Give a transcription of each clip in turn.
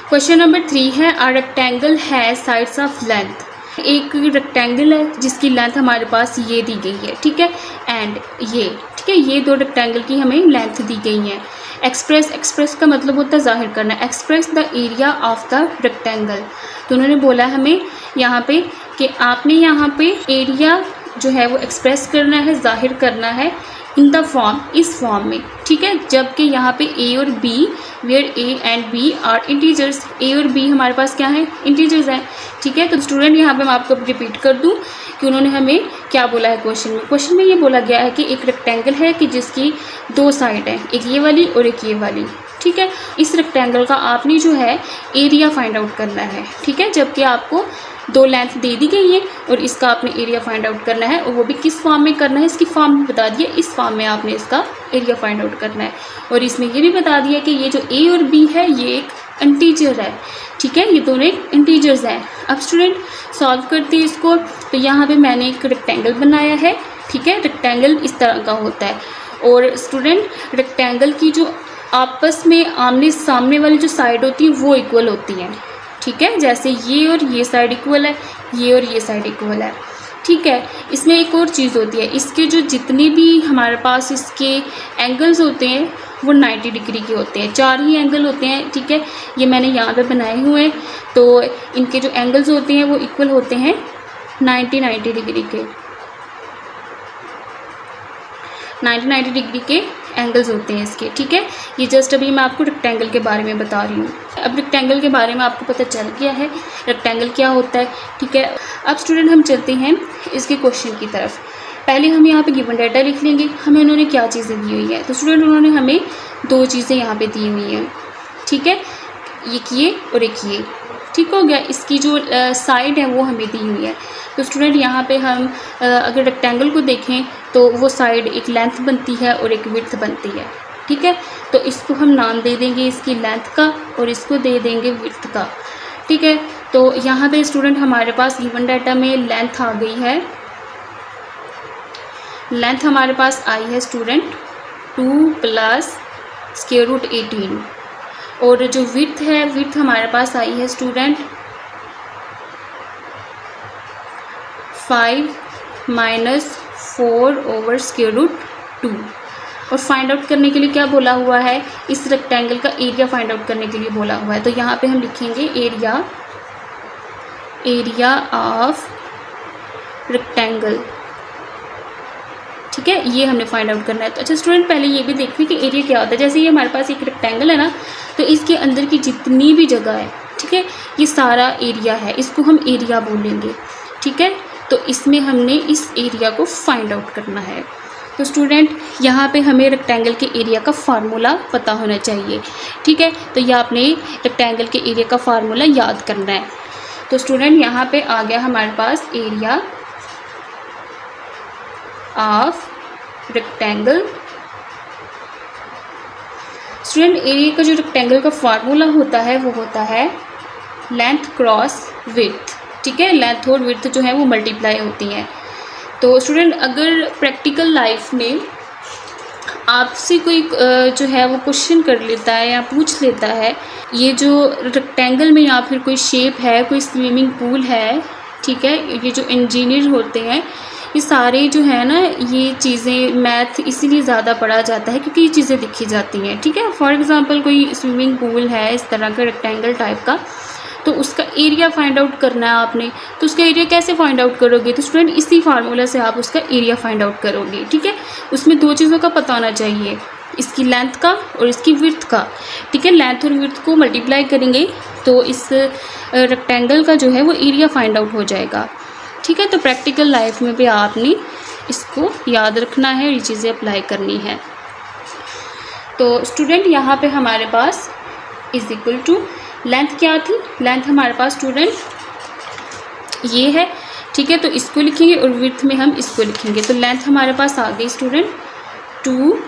Question number 3 है a rectangle has sides of length. एक rectangle है जिसकी लेंथ हमारे पास ये दी गई है, ठीक है, एंड ये, ठीक है, ये दो रेक्टेंगल की हमें लेंथ दी गई है। एक्सप्रेस का मतलब होता है जाहिर करना, express the area of the rectangle. तो उन्होंने बोला हमें यहाँ पे कि आपने यहाँ पे एरिया जो है वो एक्सप्रेस करना है, जाहिर करना है इन द फॉर्म, इस फॉर्म में, ठीक है, जबकि यहाँ पे ए और B, where A and B are integers, A और बी हमारे पास क्या है, इंटीजर्स हैं, ठीक है। तो स्टूडेंट यहाँ पे मैं आपको रिपीट कर दूँ कि उन्होंने हमें क्या बोला है क्वेश्चन में ये बोला गया है कि एक रेक्टेंगल है कि जिसकी दो साइड है, एक ये वाली और एक ये वाली, ठीक है। इस रेक्टेंगल का आपने जो है एरिया फाइंड आउट करना है, ठीक है, जबकि आपको दो लेंथ दे दी गई है और इसका आपने एरिया फाइंड आउट करना है, और वो भी किस फॉर्म में करना है, इसकी फॉर्म बता दिया, इस फॉर्म में आपने इसका एरिया फाइंड आउट करना है। और इसमें ये भी बता दिया कि ये जो ए और बी है ये एक इंटीजर है, ठीक है, ये दोनों एक इंटीजर्स हैं। अब स्टूडेंट सॉल्व करते हैं इसको। तो यहाँ पे मैंने एक रेक्टेंगल बनाया है, ठीक है, रेक्टेंगल इस तरह का होता है। और स्टूडेंट रेक्टेंगल की जो आपस में आमने सामने वाली जो साइड होती है वो इक्वल होती हैं, ठीक है, जैसे ये और ये साइड इक्वल है, ये और ये साइड इक्वल है, ठीक है। इसमें एक और चीज़ होती है, इसके जो जितने भी हमारे पास इसके एंगल्स होते हैं वो 90 डिग्री के होते हैं, 4 ही एंगल होते हैं, ठीक है, ये मैंने यहाँ पे बनाए हुए हैं। तो इनके जो एंगल्स होते हैं वो इक्वल होते हैं 90 डिग्री के, 90 डिग्री के एंगल्स होते हैं इसके, ठीक है। ये जस्ट अभी मैं आपको रेक्टेंगल के बारे में बता रही हूँ। अब रेक्टेंगल के बारे में आपको पता चल गया है रेक्टेंगल क्या होता है, ठीक है। अब स्टूडेंट हम चलते हैं इसके क्वेश्चन की तरफ। पहले हम यहाँ पे गिवन डाटा लिख लेंगे, हमें उन्होंने क्या चीज़ें दी हुई है। तो स्टूडेंट उन्होंने हमें दो चीज़ें यहाँ पे दी हुई हैं, ठीक है, एक ये और एक ये, ठीक हो गया। इसकी जो साइड है वो हमें दी हुई है। तो स्टूडेंट यहाँ पे हम अगर रेक्टेंगल को देखें तो वो साइड एक लेंथ बनती है और एक विड्थ बनती है, ठीक है। तो इसको हम नाम दे देंगे इसकी लेंथ का और इसको दे देंगे विड्थ का, ठीक है। तो यहाँ पे स्टूडेंट हमारे पास गिवन डाटा में लेंथ आ गई है, लेंथ हमारे पास आई है स्टूडेंट 2 + √18, और जो विड्थ है, विड्थ हमारे पास आई है स्टूडेंट 5 - 4/√2। और फाइंड आउट करने के लिए क्या बोला हुआ है, इस रेक्टेंगल का एरिया फाइंड आउट करने के लिए बोला हुआ है। तो यहाँ पे हम लिखेंगे एरिया ऑफ रेक्टेंगल, ठीक है, ये हमने फाइंड आउट करना है। तो अच्छा स्टूडेंट पहले ये भी देखिए कि एरिया क्या होता है। जैसे ये हमारे पास एक रेक्टेंगल है ना, तो इसके अंदर की जितनी भी जगह है, ठीक है, ये सारा एरिया है, इसको हम एरिया बोलेंगे, ठीक है। तो इसमें हमने इस एरिया को फाइंड आउट करना है। तो स्टूडेंट यहाँ पे हमें रेक्टेंगल के एरिया का फार्मूला पता होना चाहिए, ठीक है। तो ये आपने रेक्टेंगल के एरिया का फार्मूला याद करना है। तो स्टूडेंट यहाँ पे आ गया हमारे पास area of rectangle. Student area का जो रेक्टेंगल का फार्मूला होता है वो होता है लेंथ क्रॉस विड्थ, ठीक है, लेंथ और विड्थ जो है वो मल्टीप्लाई होती हैं। तो स्टूडेंट अगर प्रैक्टिकल लाइफ में आपसे कोई जो है वो क्वेश्चन कर लेता है या पूछ लेता है, ये जो रेक्टेंगल में या फिर कोई शेप है, कोई स्विमिंग पूल है, ठीक है, ये जो इंजीनियर होते हैं ये सारे जो है ना, ये चीज़ें मैथ इसीलिए ज़्यादा पढ़ा जाता है क्योंकि ये चीज़ें दिखी जाती हैं, ठीक है। फॉर एग्ज़ाम्पल कोई स्विमिंग पूल है इस तरह का रेक्टेंगल टाइप का, तो उसका एरिया फाइंड आउट करना है आपने। तो उसका एरिया कैसे फाइंड आउट करोगे, तो स्टूडेंट इसी फार्मूला से आप उसका एरिया फाइंड आउट करोगे, ठीक है। उसमें दो चीज़ों का पता होना चाहिए, इसकी लेंथ का और इसकी विड्थ का, ठीक है। लेंथ और विड्थ को मल्टीप्लाई करेंगे तो इस रेक्टेंगल का जो है वो एरिया फाइंड आउट हो जाएगा, ठीक है। तो प्रैक्टिकल लाइफ में भी आपने इसको याद रखना है, ये चीज़ें अप्लाई करनी है। तो स्टूडेंट यहाँ पे हमारे पास इज इक्वल टू लेंथ क्या थी, लेंथ हमारे पास स्टूडेंट ये है, ठीक है। तो इसको लिखेंगे और विड्थ में हम इसको लिखेंगे। तो लेंथ हमारे पास आ गई स्टूडेंट 2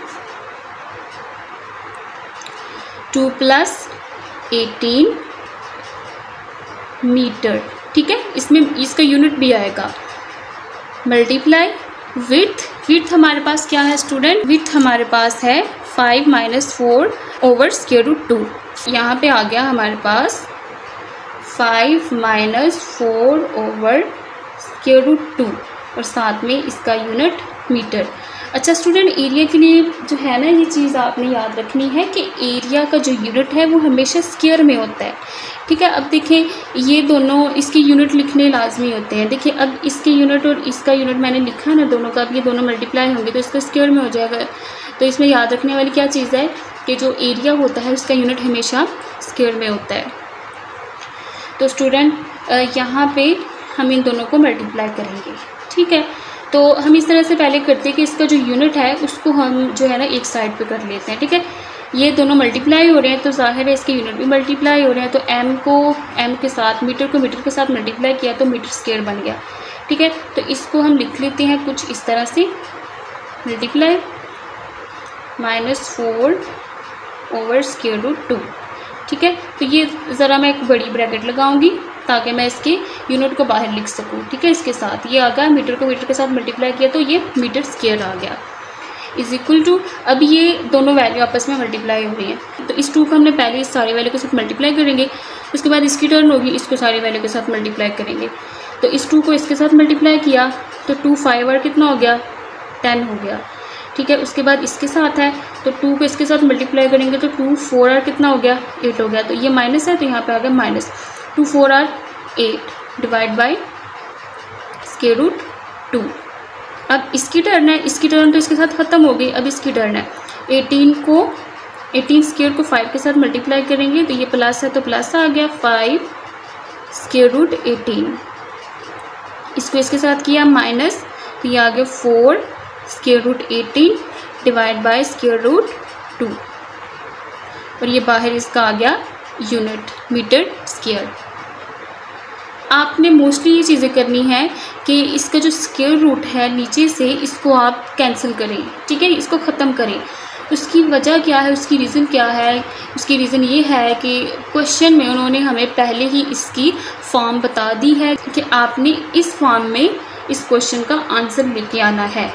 + 18 मीटर, ठीक है। इसमें इसका यूनिट भी आएगा मल्टीप्लाई विड्थ हमारे पास क्या है स्टूडेंट, विड्थ हमारे पास है 5 - 4/√2। यहाँ पे आ गया हमारे पास 5 माइनस 4/√2 और साथ में इसका यूनिट मीटर। अच्छा स्टूडेंट, एरिया के लिए जो है ना ये चीज़ आपने याद रखनी है कि एरिया का जो यूनिट है वो हमेशा स्क्वायर में होता है। ठीक है, अब देखें ये दोनों इसके यूनिट लिखने लाजमी होते हैं। देखिए अब इसके यूनिट और इसका यूनिट मैंने लिखा ना दोनों का, अब ये दोनों मल्टीप्लाई होंगे तो इसका स्क्वायर में हो जाएगा। तो इसमें याद रखने वाली क्या चीज़ है कि जो एरिया होता है उसका यूनिट हमेशा स्क्वायर में होता है। तो स्टूडेंट यहाँ पे हम इन दोनों को मल्टीप्लाई करेंगे। ठीक है, तो हम इस तरह से पहले करते हैं कि इसका जो यूनिट है उसको हम जो है ना एक साइड पे कर लेते हैं। ठीक है, ये दोनों मल्टीप्लाई हो रहे हैं तो जाहिर है इसके यूनिट भी मल्टीप्लाई हो रहे हैं। तो m को m के साथ, मीटर को मीटर के साथ मल्टीप्लाई किया तो मीटर स्क्वायर बन गया। ठीक है, तो इसको हम लिख लेते हैं कुछ इस तरह से, मल्टीप्लाई -4/√2। ठीक है, तो ये ज़रा मैं एक बड़ी ब्रैकेट लगाऊंगी ताकि मैं इसके यूनिट को बाहर लिख सकूं। ठीक है, इसके साथ ये आ गया, मीटर को मीटर के साथ मल्टीप्लाई किया तो ये मीटर स्क्वायर आ गया इज इक्वल टू। अब ये दोनों वैल्यू आपस में मल्टीप्लाई हो रही हैं तो इस 2 को हमने पहले इस सारे वैल्यू के साथ मल्टीप्लाई करेंगे, उसके बाद इसकी टर्न होगी, इसको सारे वैल्यू के साथ मल्टीप्लाई करेंगे। तो इस 2 को इसके साथ मल्टीप्लाई किया तो 2 5 और कितना हो गया 10 हो गया। ठीक है, उसके बाद इसके साथ है तो 2 को इसके साथ मल्टीप्लाई करेंगे तो 2 4 और कितना हो गया 8 हो गया। तो ये माइनस है तो यहाँ पे आ गया -2 4 और 8 डिवाइड बाई √2। अब इसकी टर्न है, इसकी टर्न तो इसके साथ ख़त्म हो गई, अब इसकी टर्न है 18 स्क्वायर को 5 के साथ मल्टीप्लाई करेंगे तो ये प्लस है तो प्लस आ गया 5/√18। इसको इसके साथ किया माइनस तो ये आ गया 4/√18 डिवाइड बाई √2 और ये बाहर इसका आ गया यूनिट मीटर स्क्वायर। आपने मोस्टली ये चीज़ें करनी है कि इसका जो स्क्वायर रूट है नीचे से इसको आप कैंसिल करें। ठीक है, इसको ख़त्म करें। उसकी वजह क्या है, उसकी रीज़न क्या है? उसकी रीज़न ये है कि क्वेश्चन में उन्होंने हमें पहले ही इसकी फॉर्म बता दी है कि आपने इस फॉर्म में इस क्वेश्चन का आंसर लेके आना है।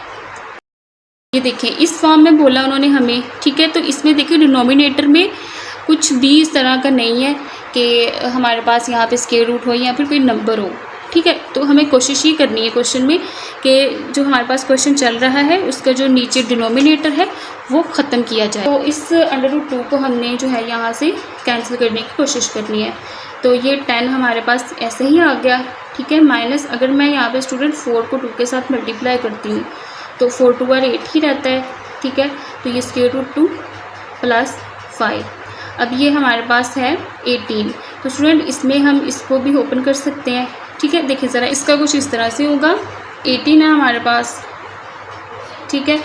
ये देखें इस फॉर्म में बोला उन्होंने हमें। ठीक है, तो इसमें देखिए डिनोमिनेटर में कुछ भी इस तरह का नहीं है कि हमारे पास यहाँ पे स्क्वायर रूट हो या फिर कोई नंबर हो। ठीक है, तो हमें कोशिश ये करनी है क्वेश्चन में कि जो हमारे पास क्वेश्चन चल रहा है उसका जो नीचे डिनोमिनेटर है वो ख़त्म किया जाए। तो इस √2 को हमने जो है यहाँ से कैंसिल करने की कोशिश करनी है। तो ये 10 हमारे पास ऐसे ही आ गया। ठीक है, माइनस अगर मैं यहाँ पे स्टूडेंट 4 को 2 के साथ मल्टीप्लाई करती हूँ तो 4 2 और 8 ही रहता है। ठीक है, तो ये √2 + 5। अब ये हमारे पास है 18। तो स्टूडेंट इसमें हम इसको भी ओपन कर सकते हैं। ठीक है, देखिए ज़रा इसका कुछ इस तरह से होगा। 18 है हमारे पास। ठीक है,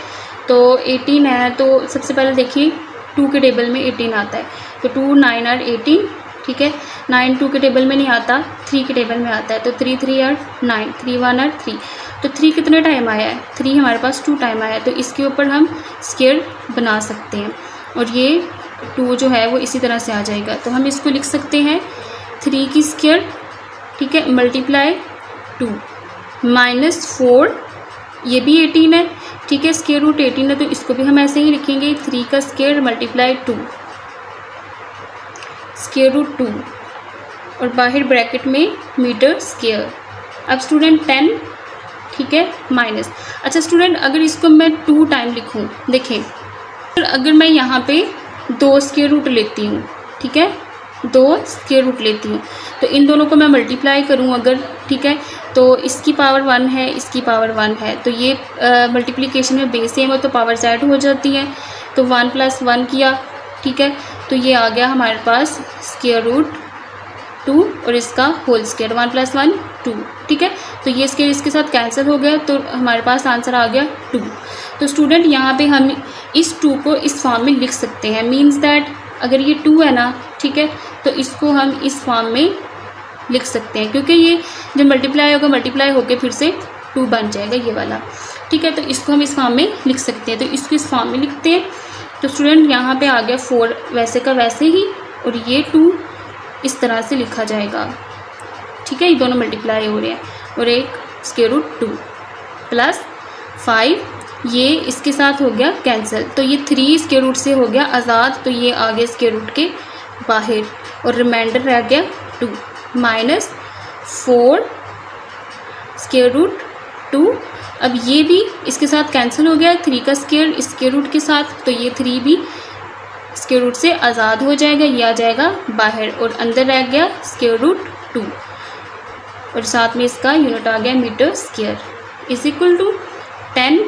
तो 18 है तो सबसे पहले देखिए 2 के टेबल में 18 आता है तो 2 9 और 18। ठीक है, 9 2 के टेबल में नहीं आता, 3 के टेबल में आता है तो 3 3 और 9, 3 1 और 3। तो 3 कितने टाइम आया है? 3 हमारे पास 2 टाइम आया है तो इसके ऊपर हम स्क्वायर बना सकते हैं और ये 2 जो है वो इसी तरह से आ जाएगा। तो हम इसको लिख सकते हैं 3 की स्क्वायर। ठीक है, मल्टीप्लाई 2 -4 ये भी 18 है। ठीक है, स्क्वायर रूट 18 है तो इसको भी हम ऐसे ही लिखेंगे 3 का स्क्वायर मल्टीप्लाई 2 √2 और बाहर ब्रैकेट में मीटर स्क्वायर। अब स्टूडेंट 10। ठीक है, माइनस। अच्छा स्टूडेंट अगर इसको मैं 2 टाइम लिखूं, देखें अगर मैं यहाँ पे 2 स्क्वायर रूट लेती हूँ। ठीक है, 2 स्क्वायर रूट लेती हूँ तो इन दोनों को मैं मल्टीप्लाई करूँ अगर, ठीक है, तो इसकी पावर 1 है, इसकी पावर 1 है तो ये मल्टीप्लिकेशन में बेस सेम है तो पावर ऐड हो जाती है तो 1 + 1 किया। ठीक है, तो ये आ गया हमारे पास √2 और इसका होल स्क्वायर 1 + 1 2। ठीक है, तो ये इसके साथ कैंसिल हो गया तो हमारे पास आंसर आ गया 2। तो स्टूडेंट यहाँ पे हम इस 2 को इस फॉर्म में लिख सकते हैं। मीन्स दैट अगर ये 2 है ना, ठीक है, तो इसको हम इस फॉर्म में लिख सकते हैं क्योंकि ये जब मल्टीप्लाई होगा मल्टीप्लाई होकर फिर से 2 बन जाएगा ये वाला। ठीक है, तो इसको हम इस फॉर्म में लिख सकते हैं तो इसको इस फॉर्म में लिखते हैं। तो स्टूडेंट यहाँ पे आ गया 4 वैसे का वैसे ही और ये 2 इस तरह से लिखा जाएगा। ठीक है, ये दोनों मल्टीप्लाई हो रहे हैं और एक √2 + 5 ये इसके साथ हो गया कैंसिल तो ये 3 स्क्वायर रूट से हो गया आज़ाद तो ये आ गया स्क्वायर रूट के बाहर और रिमाइंडर रह गया 2। Minus 4 square root 2। अब ये भी इसके साथ कैंसिल हो गया, 3 का स्क्वायर रूट के साथ, तो ये 3 भी स्क्वायर रूट से आज़ाद हो जाएगा, ये आ जाएगा बाहर और अंदर रह गया स्क्वायर रूट 2 और साथ में इसका यूनिट आ गया metre square is equal to 10।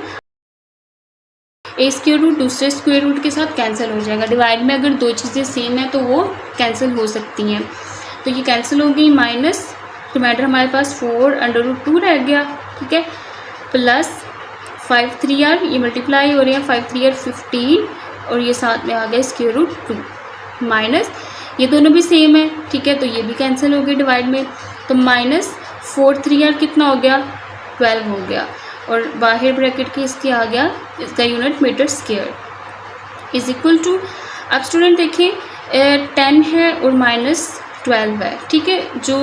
A square root दूसरे स्क्वायर रूट के साथ कैंसिल हो जाएगा। डिवाइड में अगर दो चीज़ें सेम है तो वो कैंसिल हो सकती हैं, तो ये कैंसिल हो गई। माइनस रिमाइंडर हमारे पास 4√2 रह गया, ठीक है, प्लस 5 3 आर, ये मल्टीप्लाई हो रहे हैं, 5 3 आर 15 और ये साथ में आ गया स्क्वायर रूट 2 माइनस ये दोनों भी सेम है, ठीक है, तो ये भी कैंसिल हो गई डिवाइड में। तो माइनस 4 3 आर कितना हो गया 12 हो गया और बाहर ब्रैकेट के इसके आ गया इसका unit metre square is equal to. अब स्टूडेंट देखिए 10 है और माइनस 12 है, ठीक है, जो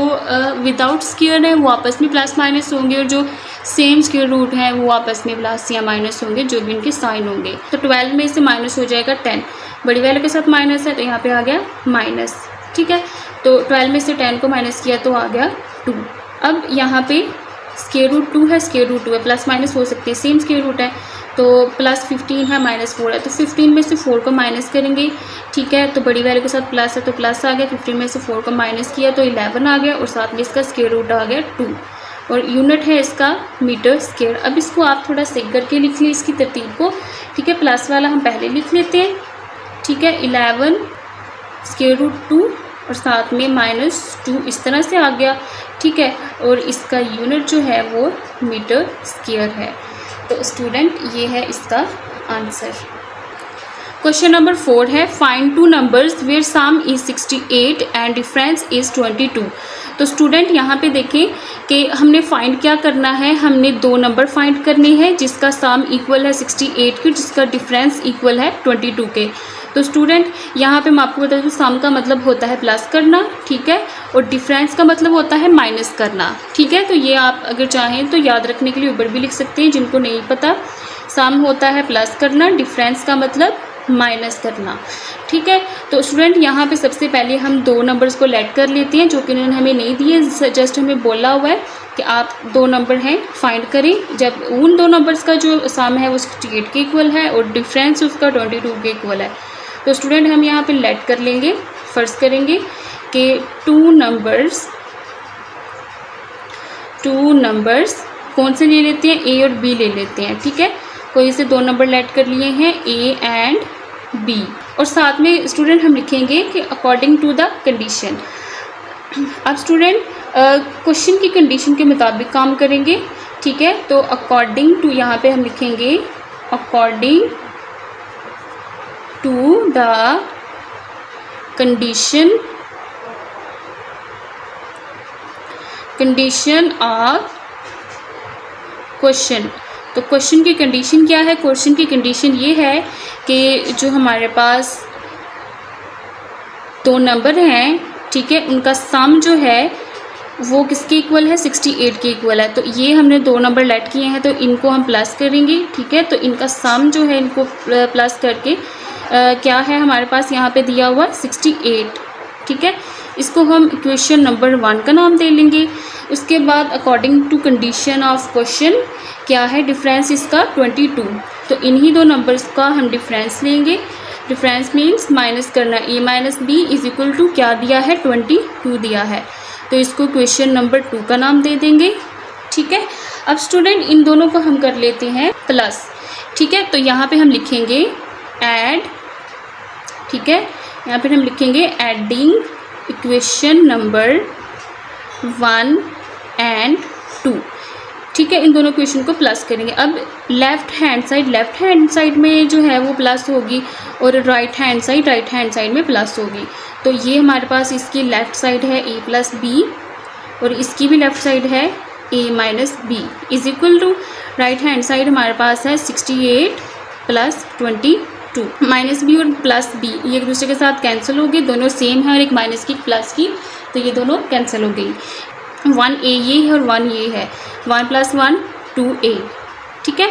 विदाउट स्क्वायर है वो आपस में प्लस माइनस होंगे और जो सेम स्क्वायर रूट है वो आपस में प्लस या माइनस होंगे, जो भी इनके साइन होंगे। तो 12 में से माइनस हो जाएगा 10, बड़ी वैल्यू के साथ माइनस है तो यहाँ पे आ गया माइनस, ठीक है, तो 12 में से 10 को माइनस किया तो आ गया 2। अब यहाँ पे स्क्वायर रूट 2 है, स्क्वायर रूट 2 है, प्लस माइनस हो सकते हैं, सेम स्क्वायर रूट है, तो प्लस 15 है माइनस 4 है, तो 15 में से 4 को माइनस करेंगे, ठीक है, तो बड़ी वैल्यू के साथ प्लस है तो प्लस आ गया, 15 में से 4 को माइनस किया तो 11 आ गया और साथ में इसका स्क्वायर रूट आ गया 2 और यूनिट है इसका मीटर स्क्वायर। अब इसको आप थोड़ा सही करके लिख लें इसकी तरतीब को, ठीक है, प्लस वाला हम पहले लिख लेते हैं, ठीक है, 11 स्क्वायर रूट 2 और साथ में माइनस 2 इस तरह से आ गया, ठीक है, और इसका यूनिट जो है वो मीटर स्क्वायर है। तो स्टूडेंट ये है इसका आंसर। क्वेश्चन नंबर 4 है find 2 numbers where sum is 68 and difference is 22। तो स्टूडेंट यहाँ पे देखें कि हमने फाइंड क्या करना है, हमने 2 नंबर फाइंड करने हैं जिसका सम इक्वल है 68 के, जिसका डिफरेंस इक्वल है 22 के। तो स्टूडेंट यहाँ पे मैं आपको बता दूँ सम का मतलब होता है प्लस करना, ठीक है, और डिफरेंस का मतलब होता है माइनस करना, ठीक है, तो ये आप अगर चाहें तो याद रखने के लिए ऊपर भी लिख सकते हैं, जिनको नहीं पता सम होता है प्लस करना, डिफरेंस का मतलब माइनस करना, ठीक है। तो स्टूडेंट यहाँ पे सबसे पहले हम 2 नंबर्स को लेट कर लेते हैं जो कि इन्होंने हमें नहीं दिए, जस्ट हमें बोला हुआ है कि आप 2 नंबर हैं फाइंड करें, जब उन 2 नंबर्स का जो सम है वो 68 के इक्वल है और डिफरेंस उसका 22 के इक्वल है। तो स्टूडेंट हम यहाँ पे लेट कर लेंगे, फर्ज करेंगे कि 2 नंबर्स कौन से ले लेते हैं, ए और बी ले लेते हैं, ठीक है, कोई से 2 नंबर लेट कर लिए हैं ए एंड बी और साथ में स्टूडेंट हम लिखेंगे कि अकॉर्डिंग टू द कंडीशन। अब स्टूडेंट क्वेश्चन की कंडीशन के मुताबिक काम करेंगे, ठीक है, तो अकॉर्डिंग टू यहाँ पे हम लिखेंगे according to the condition of question. तो क्वेश्चन की कंडीशन क्या है, क्वेश्चन की कंडीशन ये है कि जो हमारे पास 2 नंबर हैं, ठीक है, उनका सम जो है वो किसके इक्वल है 68 के इक्वल है। तो ये हमने 2 नंबर लेट किए हैं तो इनको हम प्लस करेंगे, ठीक है, तो इनका सम जो है इनको प्लस करके क्या है हमारे पास यहाँ पे दिया हुआ 68, ठीक है, इसको हम इक्वेशन नंबर 1 का नाम दे लेंगे। उसके बाद according to condition of question क्या है, डिफरेंस इसका 22, तो इन्हीं 2 नंबर्स का हम डिफरेंस लेंगे। डिफरेंस मीन्स माइनस करना, A minus B is equal to क्या दिया है 22 दिया है, तो इसको क्वेश्चन नंबर 2 का नाम दे देंगे, ठीक है। अब स्टूडेंट इन दोनों को हम कर लेते हैं प्लस, ठीक है, तो यहाँ पे हम लिखेंगे ऐड, ठीक है, यहाँ पे हम लिखेंगे एडिंग इक्वेशन नंबर 1 एंड 2, ठीक है, इन दोनों क्वेश्चन को प्लस करेंगे। अब लेफ़्ट हैंड साइड में जो है वो प्लस होगी और राइट हैंड साइड में प्लस होगी। तो ये हमारे पास इसकी लेफ़्ट साइड है a प्लस बी और इसकी भी लेफ़्ट साइड है a minus B is equal to right hand side हमारे पास है 68 प्लस 22, माइनस बी और प्लस बी ये एक दूसरे के साथ कैंसिल हो गए, दोनों सेम है और एक माइनस की प्लस की, तो ये दोनों कैंसिल हो गई। 1a ये है और 1 ये है, 1 + 1 2a, ठीक है,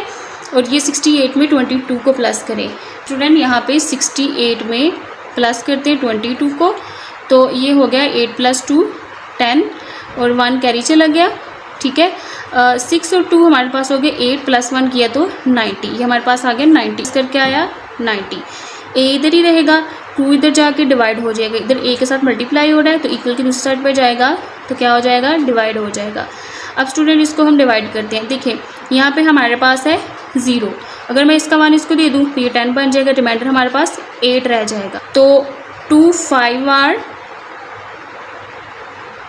और ये 68 में 22 को प्लस करें। स्टूडेंट यहाँ पे 68 में प्लस करते हैं 22 को, तो ये हो गया 8 + 2 10 और 1 कैरी चला गया, ठीक है। 6 और 2 हमारे पास हो गए 8 प्लस 1 किया तो 90, ये हमारे पास आ गया 90। इस करके आया 90। ए इधर ही रहेगा, 2 इधर जाके डिवाइड हो जाएगा, इधर ए के साथ मल्टीप्लाई हो रहा है तो इक्वल की दूसरी साइड पर जाएगा तो क्या हो जाएगा, डिवाइड हो जाएगा। अब स्टूडेंट इसको हम डिवाइड करते हैं। देखिए यहाँ पे हमारे पास है 0, अगर मैं इसका 1 इसको दे दूँ तो ये 10 बन जाएगा, रिमाइंडर हमारे पास 8 रह जाएगा। तो 2 5 आर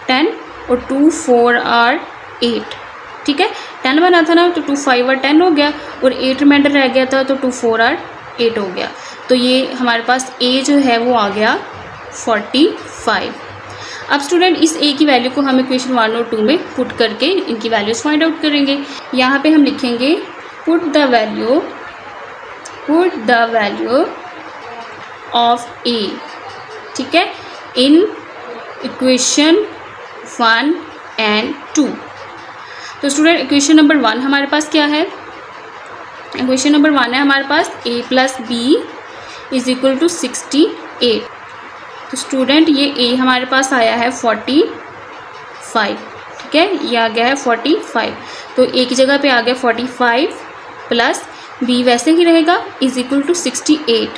10 और 2 4 आर 8, ठीक है। 10 बना था ना तो 2 5 आर 10 हो गया और 8 रिमाइंडर रह गया था तो 2 4 आर 8 हो गया। तो ये हमारे पास ए जो है वो आ गया 45। अब स्टूडेंट इस ए की वैल्यू को हम इक्वेशन 1 और 2 में पुट करके इनकी वैल्यूज़ फाइंड आउट करेंगे। यहाँ पे हम लिखेंगे पुट द वैल्यू ऑफ ए, ठीक है, इन इक्वेशन 1 एंड 2। तो स्टूडेंट इक्वेशन नंबर 1 हमारे पास क्या है, इक्वेशन नंबर 1 है हमारे पास a plus b is equal to 68। तो स्टूडेंट ये a हमारे पास आया है 45, ठीक है, ये आ गया है 45। तो a की जगह पे आ गया 45 प्लस b वैसे ही रहेगा इज इक्वल टू 68।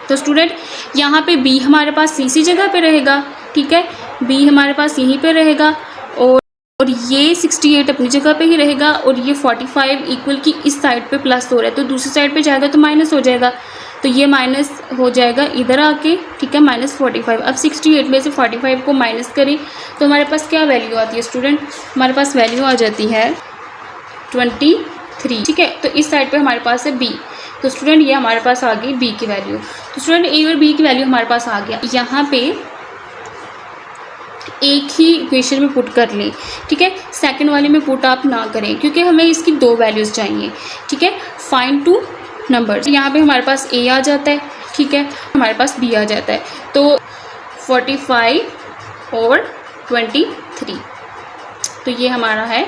तो स्टूडेंट यहाँ पे b हमारे पास इसी जगह पे रहेगा, ठीक है, b हमारे पास यहीं पे रहेगा और ये 68 अपनी जगह पे ही रहेगा और ये 45 इक्वल की इस साइड पे प्लस हो रहा है तो दूसरी साइड पे जाएगा तो माइनस हो जाएगा, तो ये माइनस हो जाएगा इधर आके, ठीक है, -45। अब 68 में से 45 को माइनस करें तो हमारे पास क्या वैल्यू आती है स्टूडेंट, हमारे पास वैल्यू आ जाती है 23, ठीक है। तो इस साइड पे हमारे पास है b, तो स्टूडेंट ये हमारे पास आ गई b की वैल्यू। तो स्टूडेंट a और b की वैल्यू हमारे पास आ गया। यहाँ पे एक ही इक्वेशन में पुट कर लें, ठीक है, सेकंड वाले में पुट आप ना करें क्योंकि हमें इसकी 2 वैल्यूज़ चाहिए, ठीक है। फाइंड 2 नंबर्स, यहाँ पे हमारे पास a आ जाता है, ठीक है, हमारे पास b आ जाता है। तो 45 और 23, तो ये हमारा है